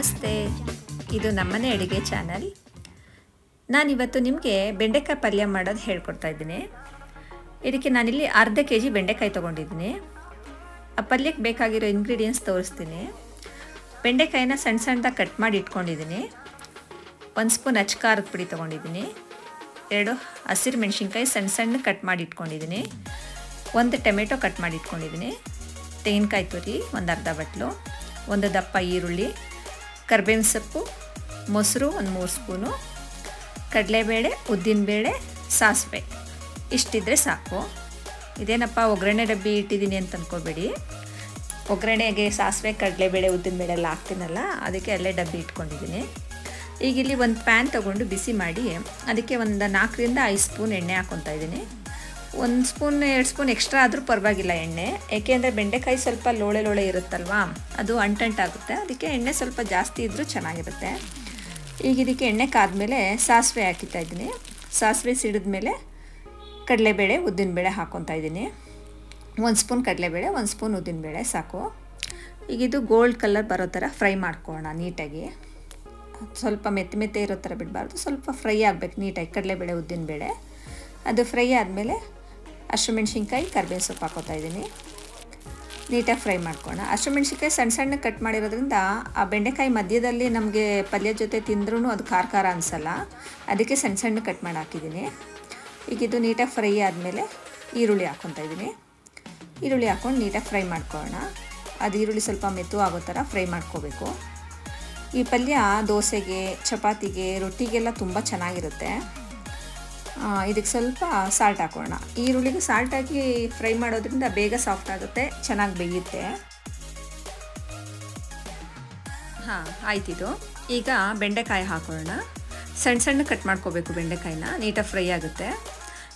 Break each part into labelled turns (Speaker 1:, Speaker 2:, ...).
Speaker 1: ನಮಸ್ತೆ, ಇದು ನಮ್ಮನೆ ಅಡುಗೆ ಚಾನಲ್. ನಾನಿವತ್ತು ನಿಮಗೆ ಬೆಂಡೆಕಾಯಿ ಪಲ್ಯ ಮಾಡೋದು ಹೇಳ್ಕೊಡ್ತಾ ಇದ್ದೀನಿ. ಇದಕ್ಕೆ ನಾನಿಲ್ಲಿ ಅರ್ಧ ಕೆಜಿ ಬೆಂಡೆಕಾಯಿ ತೊಗೊಂಡಿದ್ದೀನಿ. ಆ ಪಲ್ಯಕ್ಕೆ ಬೇಕಾಗಿರೋ ಇಂಗ್ರೀಡಿಯೆಂಟ್ಸ್ ತೋರಿಸ್ತೀನಿ. ಬೆಂಡೆಕಾಯಿನ ಸಣ್ಣ ಸಣ್ಣದಾಗಿ ಕಟ್ ಮಾಡಿ ಇಟ್ಕೊಂಡಿದ್ದೀನಿ. 1 ಸ್ಪೂನ್ ಅಚ್ಚ ಖಾರದ ಪುಡಿ ತೊಗೊಂಡಿದ್ದೀನಿ. 2 ಹಸಿರು ಮೆಣಸಿನ್ಕಾಯಿ ಸಣ್ಣ ಸಣ್ಣ ಕಟ್ ಮಾಡಿ ಇಟ್ಕೊಂಡಿದ್ದೀನಿ. 1 ಟೊಮೆಟೊ ಕಟ್ ಮಾಡಿ ಇಟ್ಕೊಂಡಿದ್ದೀನಿ. ತೆಂಗಿನಕಾಯಿ ತುರಿ ಒಂದು ಅರ್ಧ ಬಟ್ಲು, 1 ದಪ್ಪ ಈರುಳ್ಳಿ, ಕರಿಬೇವಿನ ಸೊಪ್ಪು, ಮೊಸರು 3 ಸ್ಪೂನು, ಕಡಲೆಬೇಳೆ, ಉದ್ದಿನಬೇಳೆ, ಸಾಸಿವೆ ಇಷ್ಟಿದ್ರೆ ಸಾಕು. ಇದೇನಪ್ಪ ಒಗ್ಗರಣೆ ಡಬ್ಬಿ ಇಟ್ಟಿದ್ದೀನಿ ಅಂತ ಅಂದ್ಕೋಬೇಡಿ. ಒಗ್ಗರಣೆಗೆ ಸಾಸಿವೆ, ಕಡಲೆಬೇಳೆ, ಉದ್ದಿನಬೇಳೆ ಎಲ್ಲ ಹಾಕ್ತೀನಲ್ಲ, ಅದಕ್ಕೆ ಅಲ್ಲೇ ಡಬ್ಬಿ ಇಟ್ಕೊಂಡಿದ್ದೀನಿ. ಈಗ ಇಲ್ಲಿ ಒಂದು ಪ್ಯಾನ್ ತೊಗೊಂಡು ಬಿಸಿ ಮಾಡಿ ಅದಕ್ಕೆ ಒಂದು 4 ರಿಂದ 5 ಸ್ಪೂನ್ ಎಣ್ಣೆ ಹಾಕ್ಕೊತಾ ಇದ್ದೀನಿ. 1 ಸ್ಪೂನ್ 2 ಸ್ಪೂನ್ ಎಕ್ಸ್ಟ್ರಾ ಆದರೂ ಪರವಾಗಿಲ್ಲ ಎಣ್ಣೆ, ಏಕೆಂದರೆ ಬೆಂಡೆಕಾಯಿ ಸ್ವಲ್ಪ ಲೋಳೆ ಲೋಳೆ ಇರುತ್ತಲ್ವಾ, ಅದು ಅಂಟಂಟಾಗುತ್ತೆ. ಅದಕ್ಕೆ ಎಣ್ಣೆ ಸ್ವಲ್ಪ ಜಾಸ್ತಿ ಇದ್ದರೂ ಚೆನ್ನಾಗಿರುತ್ತೆ. ಈಗ ಇದಕ್ಕೆ ಎಣ್ಣೆ ಕಾದ್ಮೇಲೆ ಸಾಸಿವೆ ಹಾಕಿತಾ ಇದ್ದೀನಿ. ಸಾಸಿವೆ ಸಿಡಿದ್ಮೇಲೆ ಕಡಲೆಬೇಳೆ, ಉದ್ದಿನಬೇಳೆ ಹಾಕ್ಕೊತಾ ಇದ್ದೀನಿ. 1 ಸ್ಪೂನ್ ಕಡಲೆಬೇಳೆ, 1 ಸ್ಪೂನ್ ಉದ್ದಿನಬೇಳೆ ಸಾಕು. ಈಗ ಇದು ಗೋಲ್ಡ್ ಕಲರ್ ಬರೋ ಥರ ಫ್ರೈ ಮಾಡ್ಕೊಳ್ಳೋಣ ನೀಟಾಗಿ. ಸ್ವಲ್ಪ ಮೆತ್ತೆ ಇರೋ ಥರ ಬಿಡಬಾರ್ದು, ಸ್ವಲ್ಪ ಫ್ರೈ ಆಗಬೇಕು ನೀಟಾಗಿ ಕಡಲೆಬೇಳೆ, ಉದ್ದಿನಬೇಳೆ. ಅದು ಫ್ರೈ ಆದಮೇಲೆ ಹಸಿಮೆಣ್ಸಿನ್ಕಾಯಿ, ಕರಿಬೇವಿನ ಸೊಪ್ಪು ಹಾಕೋತಾ ಇದ್ದೀನಿ. ನೀಟಾಗಿ ಫ್ರೈ ಮಾಡ್ಕೊಳ್ಳೋಣ. ಹಸಿಮೆಣ್ಸಿನ್ಕಾಯಿ ಸಣ್ಣ ಸಣ್ಣ ಕಟ್ ಮಾಡಿರೋದ್ರಿಂದ ಆ ಬೆಂಡೆಕಾಯಿ ಮಧ್ಯದಲ್ಲಿ ನಮಗೆ ಪಲ್ಯ ಜೊತೆ ತಿಂದ್ರೂ ಅದು ಖಾರ ಅನಿಸಲ್ಲ. ಅದಕ್ಕೆ ಸಣ್ಣ ಸಣ್ಣ ಕಟ್ ಮಾಡಿ ಹಾಕಿದ್ದೀನಿ. ಈಗ ಇದು ನೀಟಾಗಿ ಫ್ರೈ ಆದಮೇಲೆ ಈರುಳ್ಳಿ ಹಾಕ್ಕೊತಾ ಇದ್ದೀನಿ. ಈರುಳ್ಳಿ ಹಾಕ್ಕೊಂಡು ನೀಟಾಗಿ ಫ್ರೈ ಮಾಡ್ಕೊಳ್ಳೋಣ. ಅದು ಈರುಳ್ಳಿ ಸ್ವಲ್ಪ ಮೆತ್ತು ಆಗೋ ಥರ ಫ್ರೈ ಮಾಡ್ಕೋಬೇಕು. ಈ ಪಲ್ಯ ದೋಸೆಗೆ, ಚಪಾತಿಗೆ, ರೊಟ್ಟಿಗೆಲ್ಲ ತುಂಬ ಚೆನ್ನಾಗಿರುತ್ತೆ. ಇದಕ್ಕೆ ಸ್ವಲ್ಪ ಸಾಲ್ಟ್ ಹಾಕೋಣ. ಈರುಳ್ಳಿಗೆ ಸಾಲ್ಟ್ ಹಾಕಿ ಫ್ರೈ ಮಾಡೋದ್ರಿಂದ ಬೇಗ ಸಾಫ್ಟ್ ಆಗುತ್ತೆ, ಚೆನ್ನಾಗಿ ಬೇಯುತ್ತೆ. ಆಯ್ತಿದು. ಈಗ ಬೆಂಡೆಕಾಯಿ ಹಾಕೋಣ. ಸಣ್ಣ ಸಣ್ಣ ಕಟ್ ಮಾಡ್ಕೋಬೇಕು ಬೆಂಡೆಕಾಯಿನ, ನೀಟಾಗಿ ಫ್ರೈ ಆಗುತ್ತೆ.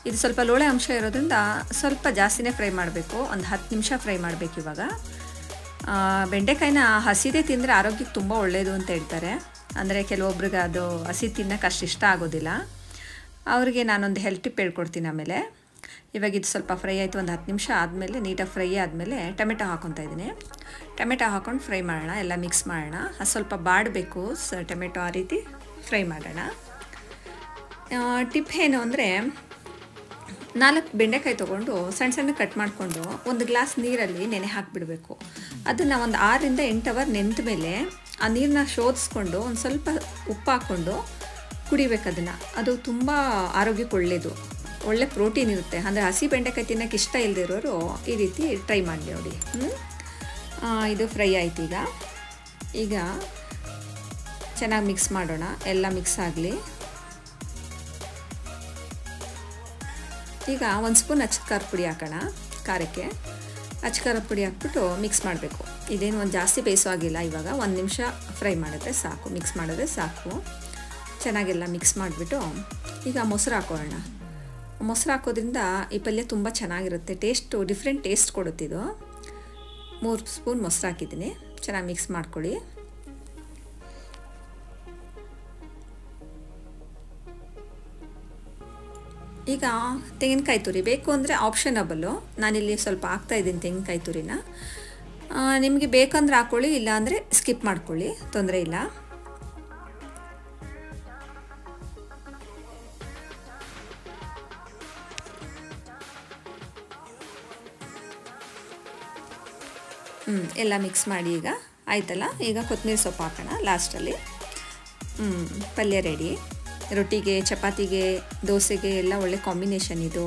Speaker 1: ಇದು ಸ್ವಲ್ಪ ಲೋಳೆ ಅಂಶ ಇರೋದ್ರಿಂದ ಸ್ವಲ್ಪ ಜಾಸ್ತಿನೇ ಫ್ರೈ ಮಾಡಬೇಕು. ಒಂದು 10 ನಿಮಿಷ ಫ್ರೈ ಮಾಡಬೇಕು. ಇವಾಗ ಬೆಂಡೆಕಾಯಿನ ಹಸಿದೇ ತಿಂದರೆ ಆರೋಗ್ಯಕ್ಕೆ ತುಂಬ ಒಳ್ಳೆಯದು ಅಂತ ಹೇಳ್ತಾರೆ. ಅಂದರೆ ಕೆಲವೊಬ್ರಿಗೆ ಅದು ಹಸಿ ತಿನ್ನೋಕೆ ಅಷ್ಟು ಇಷ್ಟ ಆಗೋದಿಲ್ಲ. ಅವರಿಗೆ ನಾನೊಂದು ಹೆಲ್ತ್ ಟಿಪ್ ಹೇಳ್ಕೊಡ್ತೀನಿ ಆಮೇಲೆ. ಇವಾಗ ಇದು ಸ್ವಲ್ಪ ಫ್ರೈ ಆಯಿತು. ಒಂದು 10 ನಿಮಿಷ ಆದಮೇಲೆ ನೀಟಾಗಿ ಫ್ರೈ ಆದಮೇಲೆ ಟೊಮೆಟೊ ಹಾಕ್ಕೊತಾ ಇದ್ದೀನಿ. ಟೊಮೆಟೊ ಹಾಕ್ಕೊಂಡು ಫ್ರೈ ಮಾಡೋಣ, ಎಲ್ಲ ಮಿಕ್ಸ್ ಮಾಡೋಣ. ಅದು ಸ್ವಲ್ಪ ಬಾಡಬೇಕು ಟೊಮೆಟೊ, ಆ ರೀತಿ ಫ್ರೈ ಮಾಡೋಣ. ಟಿಪ್ ಏನು ಅಂದರೆ, 4 ಬೆಂಡೆಕಾಯಿ ತೊಗೊಂಡು ಸಣ್ಣ ಸಣ್ಣ ಕಟ್ ಮಾಡಿಕೊಂಡು 1 ಗ್ಲಾಸ್ ನೀರಲ್ಲಿ ನೆನೆ ಹಾಕಿಬಿಡಬೇಕು. ಅದನ್ನು ಒಂದು 6 ರಿಂದ 8 ಅವರ್ ನೆಂದ ಮೇಲೆ ಆ ನೀರನ್ನ ಶೋಧಿಸ್ಕೊಂಡು ಒಂದು ಸ್ವಲ್ಪ ಉಪ್ಪು ಹಾಕ್ಕೊಂಡು ಕುಡಿಬೇಕು ಅದನ್ನು. ಅದು ತುಂಬ ಆರೋಗ್ಯಕ್ಕೆ ಒಳ್ಳೆಯದು, ಒಳ್ಳೆ ಪ್ರೋಟೀನ್ ಇರುತ್ತೆ. ಅಂದರೆ ಹಸಿ ಬೆಂಡೆಕಾಯಿ ತಿನ್ನೋಕ್ಕೆ ಇಷ್ಟ ಇಲ್ಲದಿರೋರು ಈ ರೀತಿ ಟ್ರೈ ಮಾಡಿ ನೋಡಿ. ಇದು ಫ್ರೈ ಆಯ್ತು. ಈಗ ಚೆನ್ನಾಗಿ ಮಿಕ್ಸ್ ಮಾಡೋಣ, ಎಲ್ಲ ಮಿಕ್ಸ್ ಆಗಲಿ. ಈಗ 1 ಸ್ಪೂನ್ ಅಚ್ಚ ಖಾರದ ಪುಡಿ ಹಾಕೋಣ. ಖಾರಕ್ಕೆ ಅಚ್ಚ ಖಾರದ ಪುಡಿ ಹಾಕ್ಬಿಟ್ಟು ಮಿಕ್ಸ್ ಮಾಡಬೇಕು. ಇದೇನು ಒಂದು ಜಾಸ್ತಿ ಬೇಯಿಸೋ ಆಗಿಲ್ಲ. ಇವಾಗ 1 ನಿಮಿಷ ಫ್ರೈ ಮಾಡಿದ್ರೆ ಸಾಕು, ಮಿಕ್ಸ್ ಮಾಡಿದ್ರೆ ಸಾಕು. ಚೆನ್ನಾಗೆಲ್ಲ ಮಿಕ್ಸ್ ಮಾಡಿಬಿಟ್ಟು ಈಗ ಮೊಸರು ಹಾಕೋಣ. ಮೊಸರು ಹಾಕೋದ್ರಿಂದ ಈ ಪಲ್ಯ ತುಂಬ ಚೆನ್ನಾಗಿರುತ್ತೆ, ಟೇಸ್ಟು ಡಿಫ್ರೆಂಟ್ ಟೇಸ್ಟ್ ಕೊಡುತ್ತಿದ್ದು. 3 ಸ್ಪೂನ್ ಮೊಸರು ಹಾಕಿದ್ದೀನಿ. ಚೆನ್ನಾಗಿ ಮಿಕ್ಸ್ ಮಾಡ್ಕೊಳ್ಳಿ. ಈಗ ತೆಂಗಿನಕಾಯಿ ತುರಿ ಬೇಕು ಅಂದರೆ ಆಪ್ಷನಬಲ್ಲು. ನಾನಿಲ್ಲಿ ಸ್ವಲ್ಪ ಹಾಕ್ತಾಯಿದ್ದೀನಿ ತೆಂಗಿನಕಾಯಿ ತುರಿನ. ನಿಮಗೆ ಬೇಕಂದ್ರೆ ಹಾಕ್ಕೊಳ್ಳಿ, ಇಲ್ಲ ಅಂದರೆ ಸ್ಕಿಪ್ ಮಾಡ್ಕೊಳ್ಳಿ, ತೊಂದರೆ ಇಲ್ಲ. ಎಲ್ಲ ಮಿಕ್ಸ್ ಮಾಡಿ ಈಗ ಆಯ್ತಲ್ಲ. ಈಗ ಕೊತ್ತಂಬರಿ ಸೊಪ್ಪು ಹಾಕೋಣ ಲಾಸ್ಟಲ್ಲಿ. ಪಲ್ಯ ರೆಡಿ. ರೊಟ್ಟಿಗೆ, ಚಪಾತಿಗೆ, ದೋಸೆಗೆ ಎಲ್ಲ ಒಳ್ಳೆ ಕಾಂಬಿನೇಷನ್ ಇದು.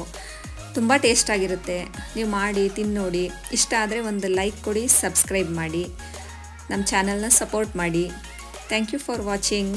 Speaker 1: ತುಂಬ ಟೇಸ್ಟಾಗಿರುತ್ತೆ. ನೀವು ಮಾಡಿ ತಿಂದು ನೋಡಿ. ಇಷ್ಟ ಆದರೆ ಒಂದು ಲೈಕ್ ಕೊಡಿ, ಸಬ್ಸ್ಕ್ರೈಬ್ ಮಾಡಿ, ನಮ್ಮ ಚಾನಲ್ನ ಸಪೋರ್ಟ್ ಮಾಡಿ. Thank you for watching.